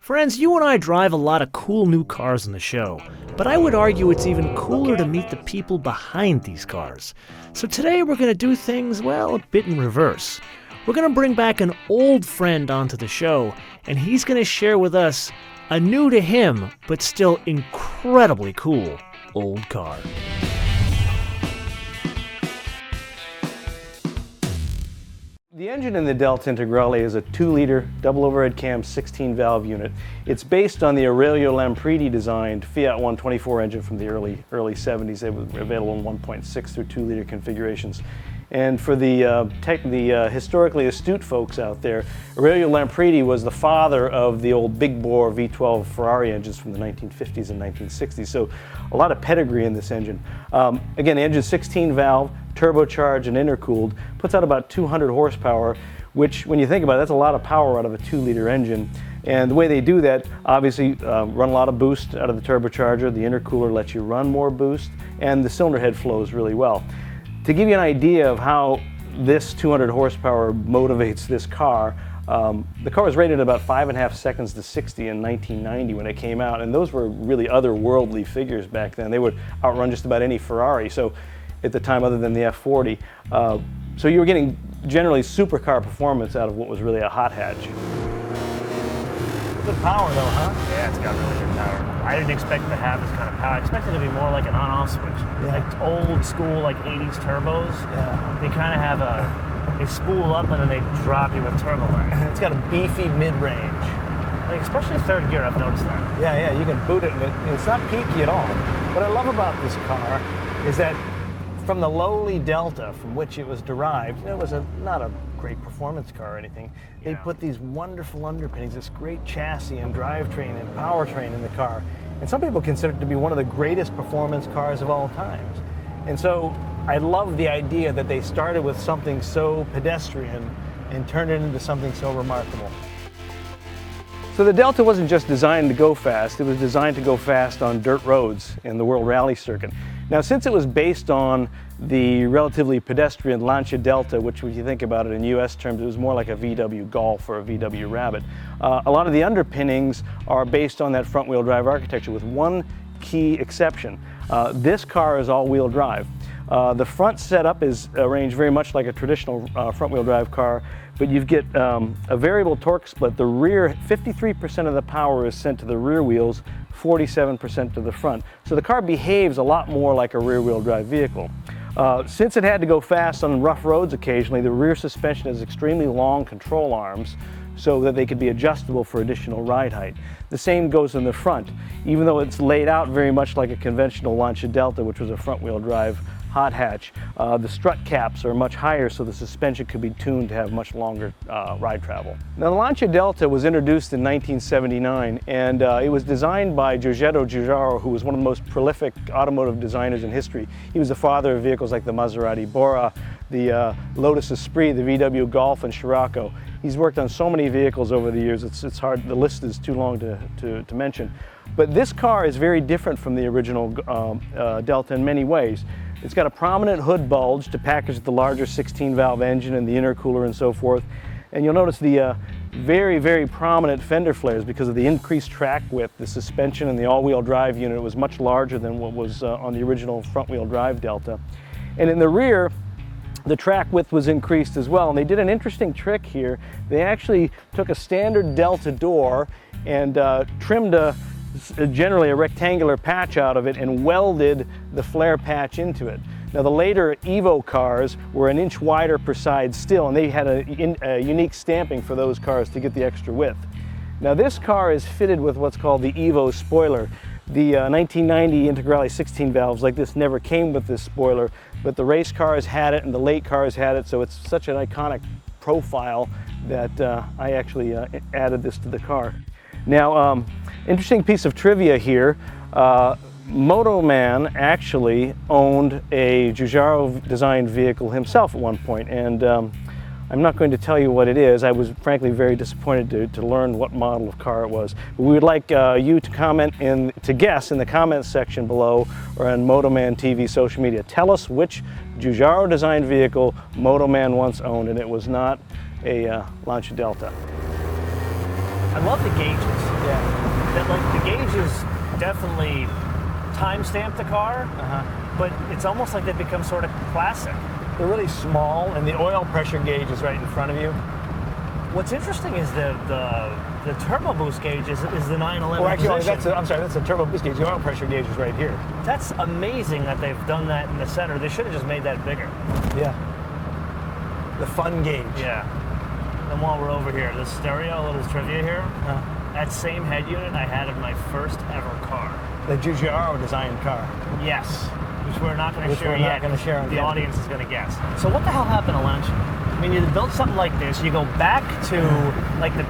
Friends, you and I drive a lot of cool new cars on the show, but I would argue it's even cooler to meet the people behind these cars. So today we're going to do things, well, a bit in reverse. We're going to bring back an old friend onto the show, and he's going to share with us a new to him, but still incredibly cool, old car. The engine in the Delta Integrale is a 2-liter double overhead cam 16-valve unit. It's based on the Aurelio Lampredi designed Fiat 124 engine from the early 70s. They were available in 1.6 through 2-liter configurations. And for the historically astute folks out there, Aurelio Lampredi was the father of the old big bore V12 Ferrari engines from the 1950s and 1960s. So a lot of pedigree in this engine. Again, the engine's 16-valve, turbocharged and intercooled, puts out about 200 horsepower, which when you think about it, that's a lot of power out of a 2-liter engine. And the way they do that, obviously run a lot of boost out of the turbocharger, the intercooler lets you run more boost, and the cylinder head flows really well. To give you an idea of how this 200 horsepower motivates this car, the car was rated about 5.5 seconds to 60 in 1990 when it came out, and those were really otherworldly figures back then. They would outrun just about any Ferrari, so at the time other than the F40. So you were getting generally supercar performance out of what was really a hot hatch. Good power though, huh? Yeah, it's got really good power. I didn't expect to have this kind of power. I expected it to be more like an on-off switch. Yeah. Like old school, like 80s turbos. Yeah. They kind of have they spool up and then they drop you with turbo lag. It's got a beefy mid-range. Like especially third gear, I've noticed that. Yeah, you can boot it and it's not peaky at all. What I love about this car is that from the lowly Delta from which it was derived, it was not a great performance car or anything. They put these wonderful underpinnings, this great chassis and drivetrain and powertrain in the car. And some people consider it to be one of the greatest performance cars of all times. And so I love the idea that they started with something so pedestrian and turned it into something so remarkable. So the Delta wasn't just designed to go fast, it was designed to go fast on dirt roads in the World Rally Circuit. Now, since it was based on the relatively pedestrian Lancia Delta, which when you think about it in US terms, it was more like a VW Golf or a VW Rabbit, a lot of the underpinnings are based on that front-wheel drive architecture with one key exception. This car is all-wheel drive. The front setup is arranged very much like a traditional front-wheel drive car, but you get a variable torque split. The rear, 53% of the power is sent to the rear wheels, 47% to the front. So the car behaves a lot more like a rear-wheel drive vehicle. Since it had to go fast on rough roads occasionally, the rear suspension has extremely long control arms so that they could be adjustable for additional ride height. The same goes in the front. Even though it's laid out very much like a conventional Lancia Delta, which was a front-wheel drive hot hatch, the strut caps are much higher so the suspension could be tuned to have much longer ride travel. Now the Lancia Delta was introduced in 1979 and it was designed by Giorgetto Giugiaro, who was one of the most prolific automotive designers in history. He was the father of vehicles like the Maserati Bora, the Lotus Esprit, the VW Golf and Scirocco. He's worked on so many vehicles over the years, it's hard, the list is too long to mention. But this car is very different from the original Delta in many ways. It's got a prominent hood bulge to package the larger 16-valve engine and the intercooler and so forth. And you'll notice the very, very prominent fender flares because of the increased track width. The suspension and the all-wheel drive unit was much larger than what was on the original front-wheel drive Delta. And in the rear, the track width was increased as well. And they did an interesting trick here. They actually took a standard Delta door and trimmed generally a rectangular patch out of it and welded the flare patch into it. Now the later Evo cars were an inch wider per side still, and they had a unique stamping for those cars to get the extra width. Now this car is fitted with what's called the Evo Spoiler. The 1990 Integrale 16 valves like this never came with this spoiler, but the race cars had it and the late cars had it, so it's such an iconic profile that I actually added this to the car. Now, interesting piece of trivia here, MotoMan actually owned a Giugiaro designed vehicle himself at one point, and I'm not going to tell you what it is. I was frankly very disappointed to learn what model of car it was. But we would like you to guess in the comments section below or on MotoManTV social media. Tell us which Giugiaro designed vehicle MotoMan once owned, and it was not a Lancia Delta. I love the gauges. Yeah. That, like, the gauges definitely timestamp the car, but it's almost like they become sort of classic. They're really small, and the oil pressure gauge is right in front of you. What's interesting is the turbo boost gauge is the 911 Or actually, position. that's a turbo boost gauge. The oil pressure gauge is right here. That's amazing that they've done that in the center. They should have just made that bigger. Yeah. The fun gauge. Yeah. And while we're over here, the stereo, a little trivia here. That same head unit I had in my first ever car. The Giugiaro designed car. Yes. Which we're not going to share we're not yet. gonna share The yet. audience is going to guess. So what the hell happened to Lancia? I mean, you built something like this. You go back to like the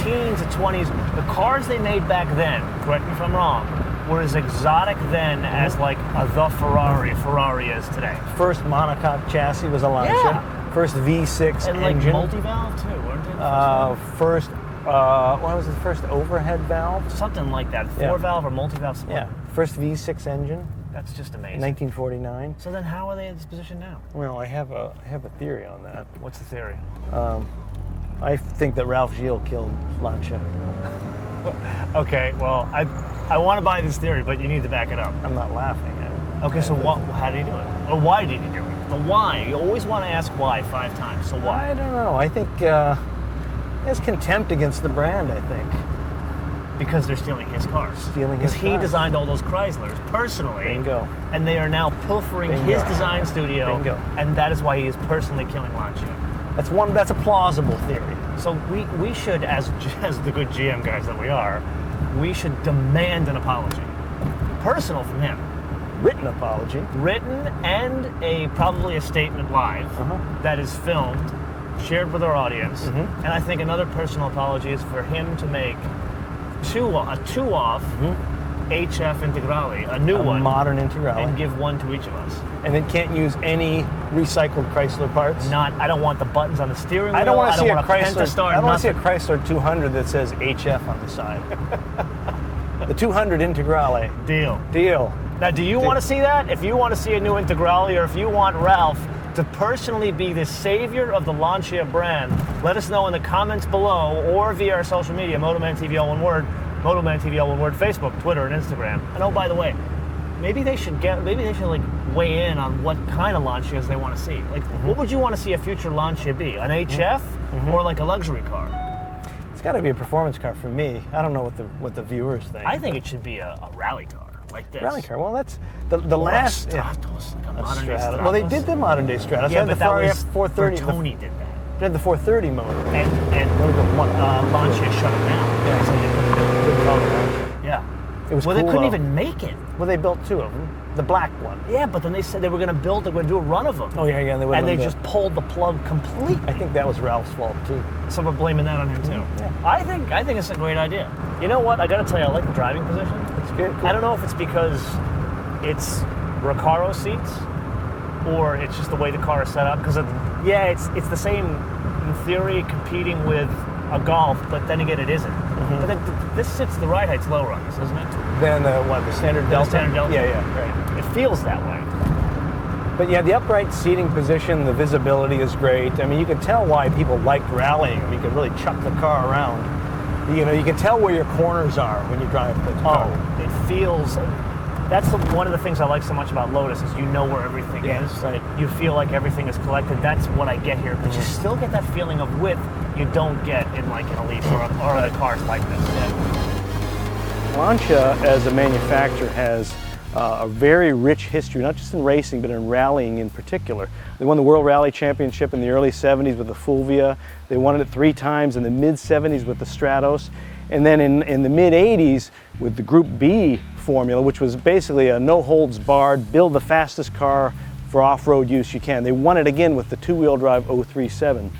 teens, the 20s. The cars they made back then, correct me if I'm wrong, were as exotic then as like the Ferrari is today. First monocoque chassis was a Lancia. Yeah. First V6 And like engine. multi-valve too, weren't they? What was the first overhead valve? Something like that. Yeah. 4-valve or multi-valve split. Yeah. First V6 engine, That's just amazing. 1949. So then how are they in this position now? Well, I have a theory on that. What's the theory? I think that Ralph Gilles killed Lancia. Okay, well, I want to buy this theory, but you need to back it up. I'm not laughing at it. Okay, so how did he do it? Or why did he do it? The why. You always want to ask why 5 times. So why? I don't know. I think there's contempt against the brand, I think. Because they're stealing his cars. Stealing his Because he cars. designed all those Chryslers personally. Bingo. And they are now pilfering Bingo. his design studio. Bingo. And that is why he is personally killing Lancia. That's a plausible theory. So we should, as the good GM guys that we are, we should demand an apology. Personal from him. Written apology. Written and probably a statement live that is filmed, shared with our audience. And I think another personal apology is for him to make a two-off HF Integrale, a new one, Modern Integrale. and give one to each of us. And it can't use any recycled Chrysler parts. I don't want the buttons on the steering wheel. I don't want to see a Pentastar, Chrysler. I don't want to see a nothing. Chrysler 200 that says HF on the side. The 200 Integrale. Deal. Now, do you want to see that? If you want to see a new Integrale, or if you want Ralph to personally be the savior of the Lancia brand, let us know in the comments below or via our social media, MotoManTV all one word, MotoManTV all one word, Facebook, Twitter, and Instagram. And oh, by the way, maybe they should like weigh in on what kind of Lancias they want to see. Like, what would you want to see a future Lancia be? An HF or like a luxury car? It's got to be a performance car for me. I don't know what the viewers think. I think it should be a rally car like this. Rally car. Well, that's the Or last. a Stratos, like a A modern day Stratos. Stratos. Well, they did the modern day Stratos. They Yeah, had but the that Ferrari was F430. Bertoni did that. They had the 430 motor. And Lancia shut them down. Yeah. So they couldn't do it. Couldn't call it Lancia. Yeah. It was Well, cool, they couldn't though. even make it. Well, they built 2 of them. The black one. Yeah, but then they said they were going to build, they were going to do a run of them. Oh yeah, yeah. And they just pulled the plug completely. I think that was Ralph's fault too. So we're blaming that on him too. Yeah. I think it's a great idea. You know what? I got to tell you, I like the driving position. It's good. Cool. I don't know if it's because it's Recaro seats or it's just the way the car is set up. Because it's the same in theory competing with a Golf, but then again it isn't. But then this sits the ride height's lower on this, isn't it? Then the standard Delta. Standard Delta. Yeah, right. It feels that way. But yeah, the upright seating position, the visibility is great. I mean, you can tell why people liked rallying. You can really chuck the car around. You know, you can tell where your corners are when you drive the car. Oh, it feels. That's one of the things I like so much about Lotus is you know where everything Yeah, is. right. You feel like everything is collected. That's what I get here. But you still get that feeling of width you don't get in like an Elite or other cars like this. Lancia, as a manufacturer, has a very rich history, not just in racing, but in rallying in particular. They won the World Rally Championship in the early 70s with the Fulvia. They won it 3 times in the mid-70s with the Stratos. And then in the mid-80s with the Group B formula, which was basically a no-holds-barred, build the fastest car for off-road use you can. They won it again with the 2-wheel drive 037.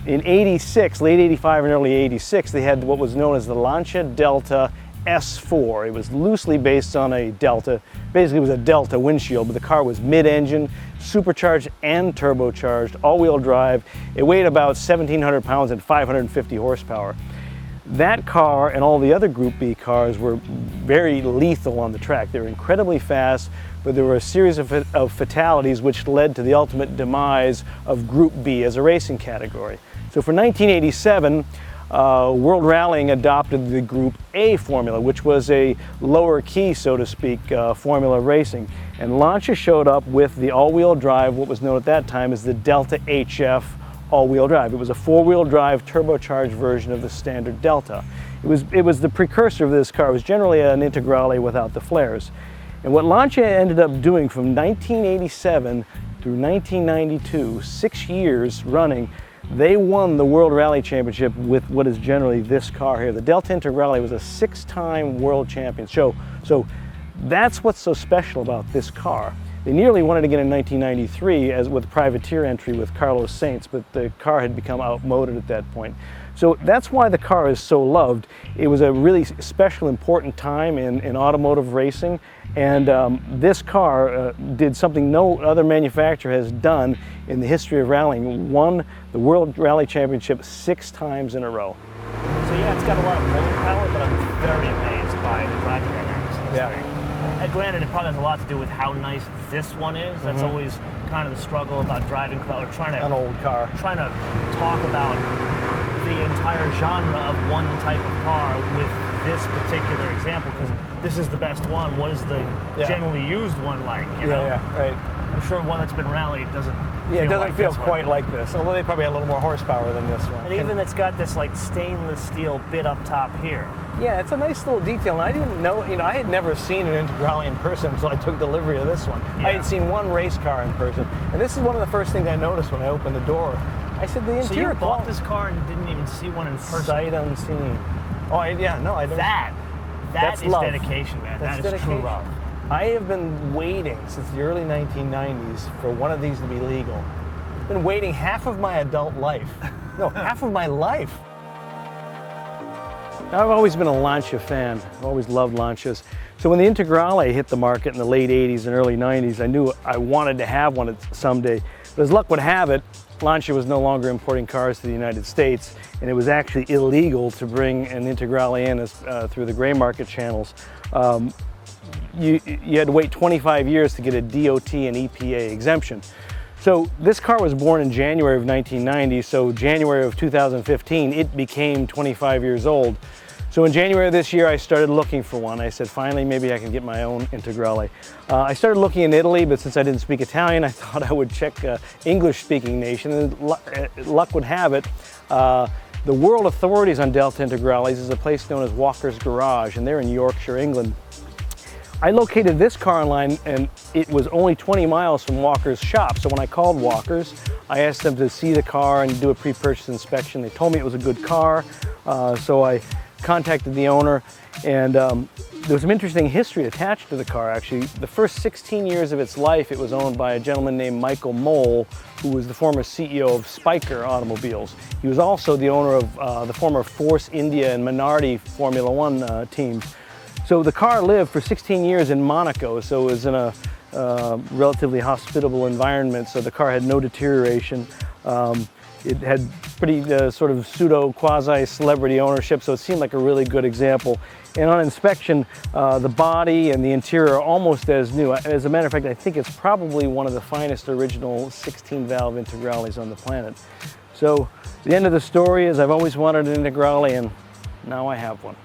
In 86, late 85 and early 86, they had what was known as the Lancia Delta S4. It was loosely based on a Delta. Basically, it was a Delta windshield, but the car was mid-engine, supercharged and turbocharged, all-wheel drive. It weighed about 1,700 pounds and 550 horsepower. That car and all the other Group B cars were very lethal on the track. They were incredibly fast, but there were a series of fatalities which led to the ultimate demise of Group B as a racing category. So for 1987, World Rallying adopted the Group A formula, which was a lower key, so to speak, formula racing. And Lancia showed up with the all-wheel drive, what was known at that time as the Delta HF all-wheel drive. It was a four-wheel drive turbocharged version of the standard Delta. It was the precursor of this car. It was generally an Integrale without the flares. And what Lancia ended up doing from 1987 through 1992, 6 years running, they won the World Rally Championship with what is generally this car here. The Delta Integrale was a 6-time world champion. So that's what's so special about this car. They nearly won it again in 1993 as with privateer entry with Carlos Sainz, but the car had become outmoded at that point. So that's why the car is so loved. It was a really special, important time in automotive racing, and this car did something no other manufacturer has done in the history of rallying. Won the World Rally Championship 6 times in a row. So yeah, it's got a lot of pulling power, but I'm very amazed by the driving dynamics of this thing. Granted, it probably has a lot to do with how nice this one is. That's always kind of the struggle about driving or trying to... An old car. Trying to talk about the entire genre of one type of car with this particular example, because this is the best one. What is the generally used one like? You know? Right. I'm sure one that's been rallied doesn't. Yeah, it doesn't feel quite like this. Although they probably had a little more horsepower than this one. And even it's got this like stainless steel bit up top here. Yeah, it's a nice little detail. And I didn't know, I had never seen an Integrale in person until I took delivery of this one. Yeah. I had seen one race car in person, and this is one of the first things I noticed when I opened the door. I said, the interior. So you bought this car and didn't even see one in person? Sight unseen. Oh, I don't. That's love. Dedication, man. That's that is dedication. true love. I have been waiting since the early 1990s for one of these to be legal. I've been waiting half of my adult life. No, half of my life. I've always been a Lancia fan. I've always loved Lancias. So when the Integrale hit the market in the late 80s and early 90s, I knew I wanted to have one someday. But as luck would have it, Lancia was no longer importing cars to the United States, and it was actually illegal to bring an Integrale in through the gray market channels. You had to wait 25 years to get a DOT and EPA exemption. So this car was born in January of 1990, so January of 2015, it became 25 years old. So in January of this year, I started looking for one. I said, finally, maybe I can get my own Integrale. I started looking in Italy, but since I didn't speak Italian, I thought I would check English-speaking nation, and luck would have it. The world authorities on Delta Integrales is a place known as Walker's Garage, and they're in Yorkshire, England. I located this car online, and it was only 20 miles from Walker's shop. So when I called Walker's, I asked them to see the car and do a pre-purchase inspection. They told me it was a good car, so I contacted the owner, and there was some interesting history attached to the car, actually. The first 16 years of its life, it was owned by a gentleman named Michael Mole, who was the former CEO of Spiker Automobiles. He was also the owner of the former Force India and Minardi Formula One teams. So the car lived for 16 years in Monaco, so it was in a relatively hospitable environment, so the car had no deterioration. It had pretty sort of pseudo quasi-celebrity ownership, so it seemed like a really good example. And on inspection, the body and the interior are almost as new. As a matter of fact, I think it's probably one of the finest original 16-valve Integrales on the planet. So the end of the story is I've always wanted an Integrale, and now I have one.